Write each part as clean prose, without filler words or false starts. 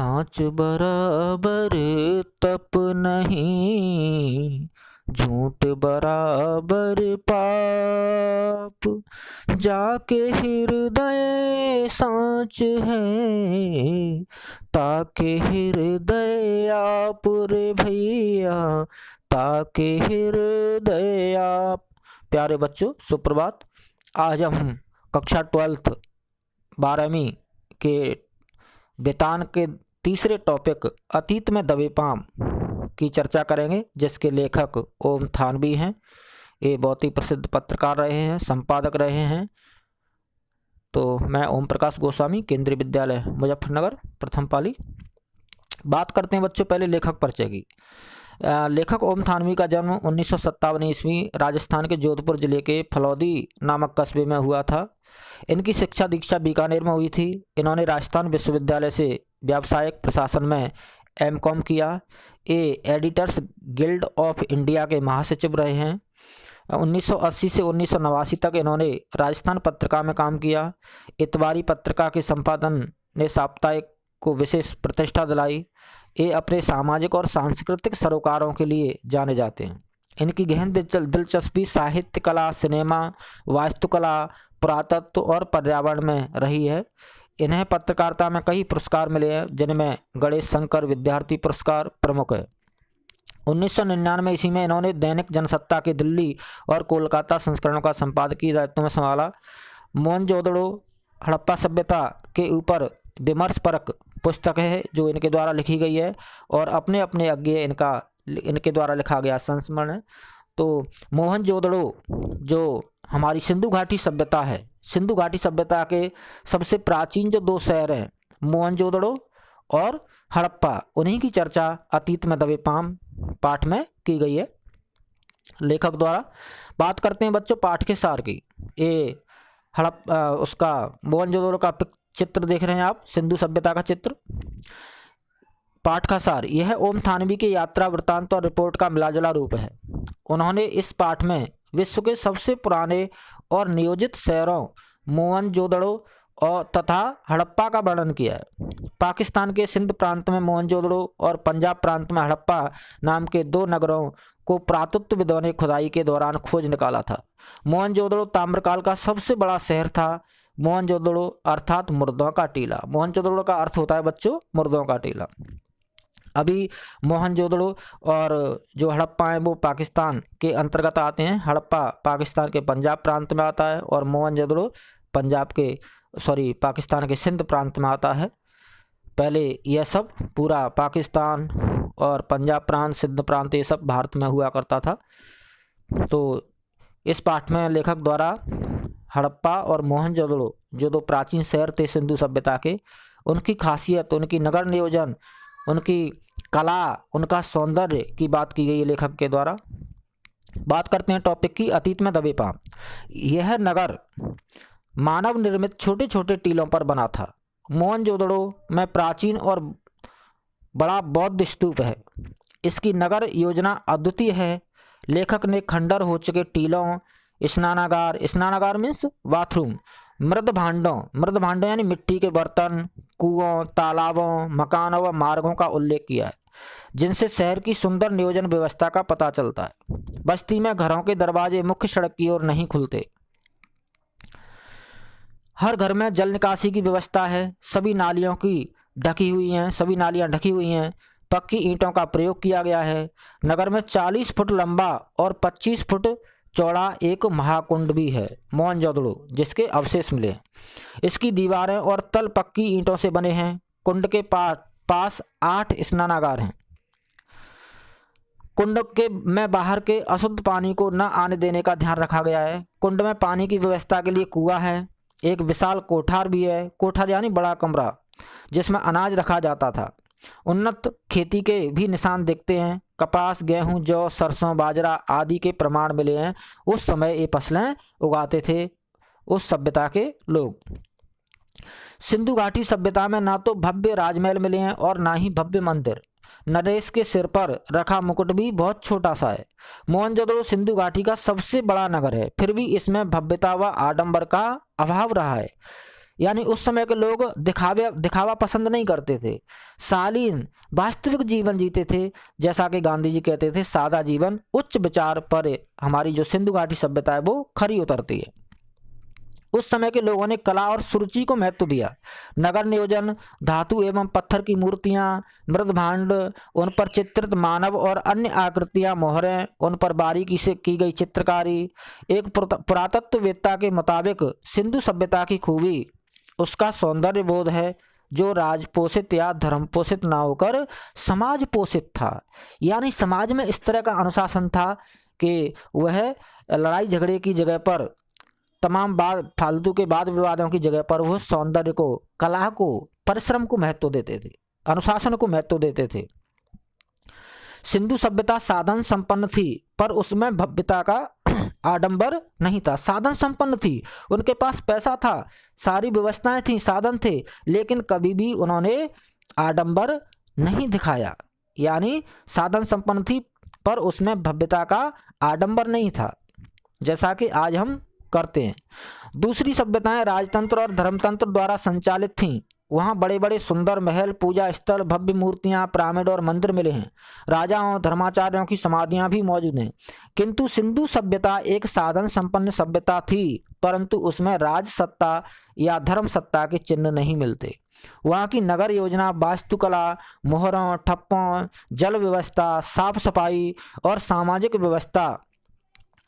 सांच बराबर तप नहीं, झूठ बराबर पाप। जाके हृदय सांच है, ताके हृदय आप रे भैया, ताके हृदय आप। प्यारे बच्चों, सुप्रभात। आज हम कक्षा 12th 12वीं के वेतान के तीसरे टॉपिक अतीत में दबे पाँव की चर्चा करेंगे, जिसके लेखक ओम थानवी हैं। ये बहुत ही प्रसिद्ध पत्रकार रहे हैं, संपादक रहे हैं। तो मैं ओम प्रकाश गोस्वामी, केंद्रीय विद्यालय मुजफ्फरनगर, प्रथम पाली। बात करते हैं बच्चों पहले लेखक परिचय की। लेखक ओम थानवी का जन्म 1957 ईस्वी राजस्थान के जोधपुर जिले के फलौदी नामक कस्बे में हुआ था। इनकी शिक्षा दीक्षा बीकानेर में हुई थी। इन्होंने राजस्थान विश्वविद्यालय से व्यावसायिक प्रशासन में एमकॉम किया। ये एडिटर्स गिल्ड ऑफ इंडिया के महासचिव रहे हैं। 1980 से 1989 तक इन्होंने राजस्थान पत्रिका में काम किया। इतवारी पत्रिका के संपादन ने साप्ताहिक को विशेष प्रतिष्ठा दिलाई। ये अपने सामाजिक और सांस्कृतिक सरोकारों के लिए जाने जाते हैं। इनकी गहन दिलचस्पी साहित्य, कला, सिनेमा, वास्तुकला, पुरातत्व और पर्यावरण में रही है। इन्हें पत्रकारिता में कई पुरस्कार मिले हैं, जिनमें गणेश शंकर विद्यार्थी पुरस्कार प्रमुख है। 1999 ईस्वी में इन्होंने दैनिक जनसत्ता के दिल्ली और कोलकाता संस्करणों का संपादकीय दायित्व में संभाला। मोहनजोदड़ो हड़प्पा सभ्यता के ऊपर विमर्शपरक पुस्तक है जो इनके द्वारा लिखी गई है, और अपने अपने अज्ञे इनके द्वारा लिखा गया संस्मरण है। तो मोहनजोदड़ो जो हमारी सिंधु घाटी सभ्यता है, सिंधु घाटी सभ्यता के सबसे प्राचीन जो दो शहर हैं, मोहनजोदड़ो और हड़प्पा, उन्हीं की चर्चा अतीत में दबे पाँव पाठ में की गई है लेखक द्वारा। बात करते हैं बच्चों पाठ के सार की। ये उसका मोहनजोदड़ो का चित्र देख रहे हैं आप, सिंधु सभ्यता का चित्र। पाठ का सार यह ओम थानवी के यात्रा वृत्तांत और रिपोर्ट का मिलाजुला रूप है। उन्होंने इस पाठ में विश्व के सबसे पुराने और नियोजित शहरों मोहनजोदड़ो और तथा हड़प्पा का वर्णन किया है। पाकिस्तान के सिंध प्रांत में मोहनजोदड़ो और पंजाब प्रांत में हड़प्पा नाम के दो नगरों को पुरातत्वविदों ने खुदाई के दौरान खोज निकाला था। मोहनजोदड़ो ताम्रकाल का सबसे बड़ा शहर था। मोहनजोदड़ो अर्थात मुर्दों का टीला। मोहनजोदड़ो का अर्थ होता है बच्चों मुर्दों का टीला। अभी मोहनजोदड़ो और जो हड़प्पा हैं वो पाकिस्तान के अंतर्गत आते हैं। हड़प्पा पाकिस्तान के पंजाब प्रांत में आता है और मोहनजोदड़ो पाकिस्तान के सिंध प्रांत में आता है। पहले यह सब पूरा पाकिस्तान और पंजाब प्रांत, सिंध प्रांत, ये सब भारत में हुआ करता था। तो इस पाठ में लेखक द्वारा हड़प्पा और मोहनजोदड़ो जो दो प्राचीन शहर थे सिंधु सभ्यता के, उनकी खासियत, उनकी नगर नियोजन, उनकी कला, उनका सौंदर्य की बात की गई है लेखक के द्वारा। बात करते हैं टॉपिक की, अतीत में दबे पाँव। यह नगर मानव निर्मित छोटे छोटे टीलों पर बना था। मोहनजोदड़ो में प्राचीन और बड़ा बौद्ध स्तूप है। इसकी नगर योजना अद्वितीय है। लेखक ने खंडर हो चुके टीलों, स्नानागार मीन्स बाथरूम, मृद भांडों यानी मिट्टी के बर्तन, कुओं, तालाबों, मकानों व मार्गों का उल्लेख किया है, जिनसे शहर की सुंदर नियोजन व्यवस्था का पता चलता है। बस्ती में घरों के दरवाजे मुख्य सड़क की ओर नहीं खुलते। हर घर में जल निकासी की व्यवस्था है। सभी नालियां ढकी हुई हैं। पक्की ईंटों का प्रयोग किया गया है। नगर में 40 फुट लंबा और 25 फुट चौड़ा एक महाकुंड भी है मोहनजोदड़ो, जिसके अवशेष मिले हैं। इसकी दीवारें और तल पक्की ईंटों से बने हैं। कुंड के पास 8 स्नानागार हैं। कुंड में बाहर के अशुद्ध पानी को न आने देने का ध्यान रखा गया है। कुंड में पानी की व्यवस्था के लिए कुआं है। एक विशाल कोठार भी है। कोठार यानी बड़ा कमरा, जिसमें अनाज रखा जाता था। उन्नत खेती के भी निशान दिखते हैं। कपास, गेहूं, जौ, सरसों, बाजरा आदि के प्रमाण मिले हैं। उस समय ये फसलें उगाते थे उस सभ्यता के लोग। सिंधु घाटी सभ्यता में ना तो भव्य राजमहल मिले हैं और ना ही भव्य मंदिर। नरेश के सिर पर रखा मुकुट भी बहुत छोटा सा है। मोहनजोदड़ो सिंधु घाटी का सबसे बड़ा नगर है, फिर भी इसमें भव्यता व आडंबर का अभाव रहा है। यानी उस समय के लोग दिखावा पसंद नहीं करते थे, शालीन वास्तविक जीवन जीते थे। जैसा कि गांधी जी कहते थे, सादा जीवन उच्च विचार पर हमारी जो सिंधु घाटी सभ्यता है वो खरी उतरती है। उस समय के लोगों ने कला और सुरुचि को महत्व दिया। नगर नियोजन, धातु एवं पत्थर की मूर्तियां, मृद भांड, उन पर चित्रित मानव और अन्य आकृतियां, मोहरें, उन पर बारीकी से की गई चित्रकारी। एक पुरातत्ववेत्ता के मुताबिक सिंधु सभ्यता की खूबी उसका सौंदर्य बोध है, जो राजपोषित या धर्म पोषित ना होकर समाज पोषित था। यानी समाज में इस तरह का अनुशासन था कि वह लड़ाई झगड़े की जगह पर, तमाम फालतू के वाद विवादों की जगह पर वह सौंदर्य को, कला को, परिश्रम को महत्व देते थे, अनुशासन को महत्व देते थे। सिंधु सभ्यता साधन संपन्न थी, पर उसमें भव्यता का आडंबर नहीं था। साधन संपन्न थी, उनके पास पैसा था, सारी व्यवस्थाएं थी, साधन थे, लेकिन कभी भी उन्होंने आडंबर नहीं दिखाया। यानी साधन संपन्न थी, पर उसमें भव्यता का आडंबर नहीं था, जैसा कि आज हम करते हैं। दूसरी सभ्यताएं राजतंत्र और धर्मतंत्र द्वारा संचालित थीं। वहाँ बड़े बड़े सुंदर महल, पूजा स्थल, भव्य मूर्तियां, पिरामिड और मंदिर मिले हैं। राजाओं, धर्माचार्यों की समाधियां भी मौजूद हैं। किंतु सिंधु सभ्यता एक साधन संपन्न सभ्यता थी, परंतु उसमें राज सत्ता या धर्म सत्ता के चिन्ह नहीं मिलते। वहाँ की नगर योजना, वास्तुकला, मोहरों, ठप्पों, जल व्यवस्था, साफ सफाई और सामाजिक व्यवस्था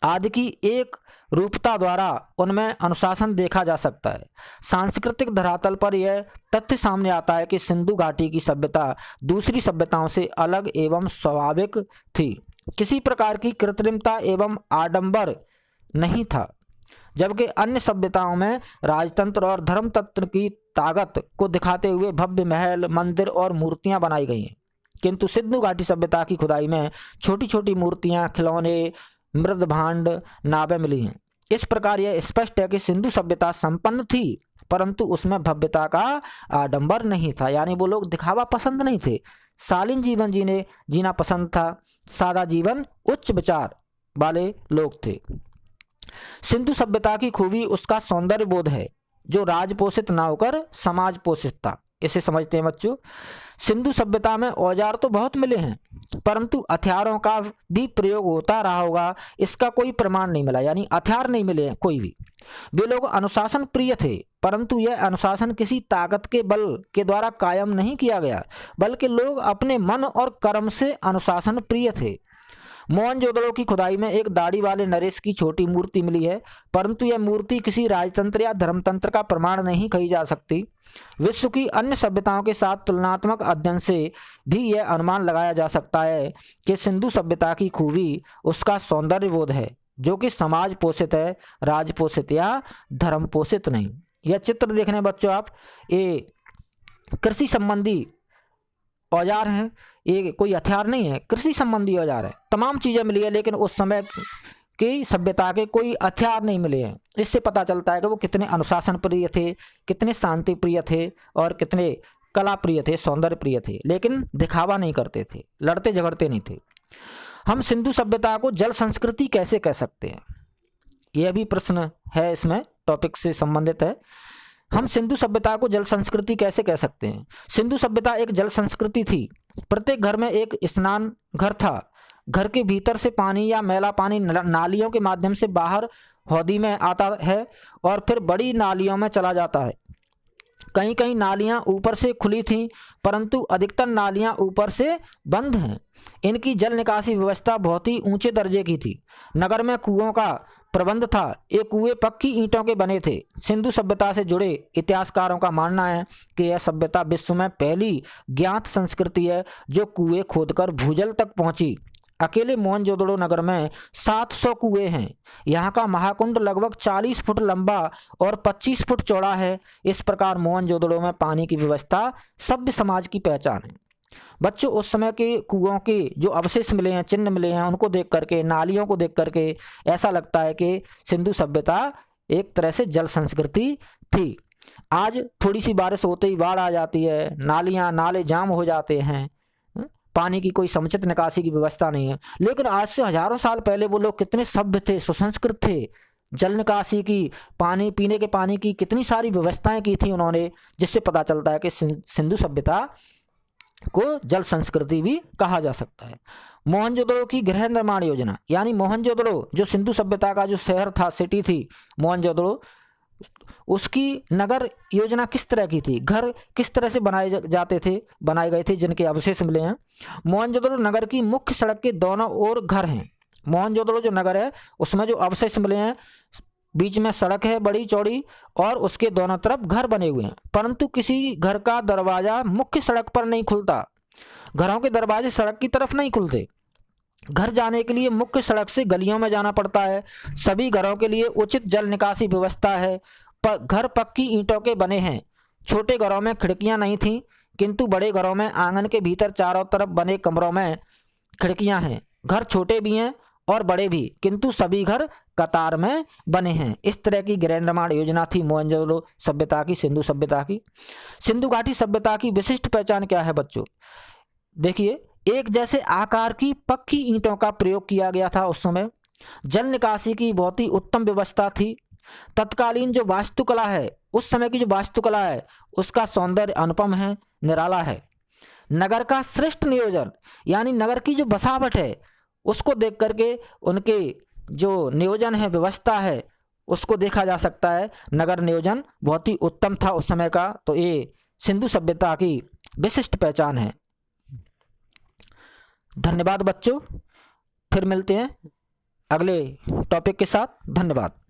आदि की एक रूपता द्वारा उनमें अनुशासन देखा जा सकता है। सांस्कृतिक धरातल पर यह तथ्य सामने आता है कि सिंधु घाटी की सभ्यता दूसरी सभ्यताओं से अलग एवं स्वाभाविक थी। किसी प्रकार की कृत्रिमता एवं आडंबर नहीं था, जबकि अन्य सभ्यताओं में राजतंत्र और धर्मतंत्र की ताकत को दिखाते हुए भव्य महल, मंदिर और मूर्तियां बनाई गई हैं। किंतु सिंधु घाटी सभ्यता की खुदाई में छोटी छोटी मूर्तियां, खिलौने, मृद भांड, नावें मिली हैं। इस प्रकार यह स्पष्ट है कि सिंधु सभ्यता संपन्न थी, परंतु उसमें भव्यता का आडंबर नहीं था। यानी वो लोग दिखावा पसंद नहीं थे, शालीन जीवन जीना पसंद था, सादा जीवन, उच्च विचार वाले लोग थे। सिंधु सभ्यता की खूबी उसका सौंदर्य बोध है, जो राजपोषित ना होकर समाज पोषित था। इसे समझते हैं बच्चों। सिंधु सभ्यता में औजार तो बहुत मिले हैं, परंतु हथियारों का भी प्रयोग होता रहा होगा, इसका कोई प्रमाण नहीं मिला। यानी हथियार नहीं मिले हैं कोई भी। वे लोग अनुशासन प्रिय थे, परंतु यह अनुशासन किसी ताकत के बल के द्वारा कायम नहीं किया गया, बल्कि लोग अपने मन और कर्म से अनुशासन प्रिय थे। मोहनजोदड़ो की खुदाई में एक दाढ़ी वाले नरेश की छोटी मूर्ति मिली है, परंतु यह मूर्ति किसी राजतंत्र या धर्मतंत्र का प्रमाण नहीं कही जा सकती। विश्व की अन्य सभ्यताओं के साथ तुलनात्मक अध्ययन से भी यह अनुमान लगाया जा सकता है कि सिंधु सभ्यता की खूबी उसका सौंदर्य बोध है, जो कि समाज पोषित है, राज पोषित या धर्म पोषित नहीं। यह चित्र देखने बच्चों आप, ये कृषि संबंधी औजार हैं, ये कोई हथियार नहीं है, कृषि संबंधी औजार है। तमाम चीज़ें मिली है, लेकिन उस समय की सभ्यता के कोई हथियार नहीं मिले हैं। इससे पता चलता है कि वो कितने अनुशासन प्रिय थे, कितने शांति प्रिय थे और कितने कला प्रिय थे, सौंदर्य प्रिय थे, लेकिन दिखावा नहीं करते थे, लड़ते झगड़ते नहीं थे। हम सिंधु सभ्यता को जल संस्कृति कैसे कह सकते हैं, यह भी प्रश्न है, इसमें टॉपिक से संबंधित है। हम सिंधु सभ्यता को जल संस्कृति कैसे कह सकते हैं? सिंधु सभ्यता एक जल संस्कृति थी। प्रत्येक घर में एक स्नान घर था। घर के भीतर से पानी या मैला पानी नालियों के माध्यम से बाहर हौदी में आता है और फिर बड़ी नालियों में चला जाता है। कहीं कहीं नालियां ऊपर से खुली थीं, परंतु अधिकतर नालियां ऊपर से बंद हैं। इनकी जल निकासी व्यवस्था बहुत ही ऊंचे दर्जे की थी। नगर में कुओं का प्रबंध था। ये कुएं पक्की ईंटों के बने थे। सिंधु सभ्यता से जुड़े इतिहासकारों का मानना है कि यह सभ्यता विश्व में पहली ज्ञात संस्कृति है जो कुएं खोदकर भूजल तक पहुंची। अकेले मोहनजोदड़ो नगर में 700 कुएं हैं। यहाँ का महाकुंड लगभग 40 फुट लंबा और 25 फुट चौड़ा है। इस प्रकार मोहनजोदड़ो में पानी की व्यवस्था सभ्य समाज की पहचान है। बच्चों, उस समय के कुओं के जो अवशेष मिले हैं, चिन्ह मिले हैं, उनको देख करके, नालियों को देख करके ऐसा लगता है कि सिंधु सभ्यता एक तरह से जल संस्कृति थी। आज थोड़ी सी बारिश होते ही बाढ़ आ जाती है, नाले जाम हो जाते हैं, पानी की कोई समुचित निकासी की व्यवस्था नहीं है। लेकिन आज से हजारों साल पहले वो लोग कितने सभ्य थे, सुसंस्कृत थे, जल निकासी की, पानी पीने के पानी की कितनी सारी व्यवस्थाएं की थी उन्होंने, जिससे पता चलता है कि सिंधु सभ्यता को जल संस्कृति भी कहा जा सकता है। मोहनजोदड़ो की गृह निर्माण योजना, यानी मोहनजोदड़ो जो सिंधु सभ्यता का जो शहर था, सिटी थी मोहनजोदड़ो, उसकी नगर योजना किस तरह की थी, घर किस तरह से बनाए गए थे, जिनके अवशेष मिले हैं। मोहनजोदड़ो नगर की मुख्य सड़क के दोनों ओर घर हैं। मोहनजोदड़ो जो नगर है उसमें जो अवशेष मिले हैं, बीच में सड़क है बड़ी चौड़ी और उसके दोनों तरफ घर बने हुए हैं, परंतु किसी घर का दरवाजा मुख्य सड़क पर नहीं खुलता। घरों के दरवाजे सड़क की तरफ नहीं खुलते। घर जाने के लिए मुख्य सड़क से गलियों में जाना पड़ता है। सभी घरों के लिए उचित जल निकासी व्यवस्था है। घर पक्की ईंटों के बने हैं। छोटे घरों में खिड़कियां नहीं थीं, किंतु बड़े घरों में आंगन के भीतर चारों तरफ बने कमरों में खिड़कियां हैं। घर छोटे भी हैं और बड़े भी, किंतु सभी घर कतार में बने हैं। इस तरह की गृह निर्माण योजना थी मोहनजोदड़ो सभ्यता की, सिंधु सभ्यता की। सिंधु घाटी सभ्यता की विशिष्ट पहचान क्या है बच्चों? देखिए, एक जैसे आकार की पक्की ईंटों का प्रयोग किया गया था उस समय। जल निकासी की बहुत ही उत्तम व्यवस्था थी। तत्कालीन जो वास्तुकला है, उस समय की जो वास्तुकला है उसका सौंदर्य अनुपम है, निराला है। नगर का श्रेष्ठ नियोजन, यानी नगर की जो बसावट है उसको देख करके उनके जो नियोजन है, व्यवस्था है, उसको देखा जा सकता है। नगर नियोजन बहुत ही उत्तम था उस समय का। तो ये सिंधु सभ्यता की विशिष्ट पहचान है। धन्यवाद बच्चों, फिर मिलते हैं अगले टॉपिक के साथ। धन्यवाद।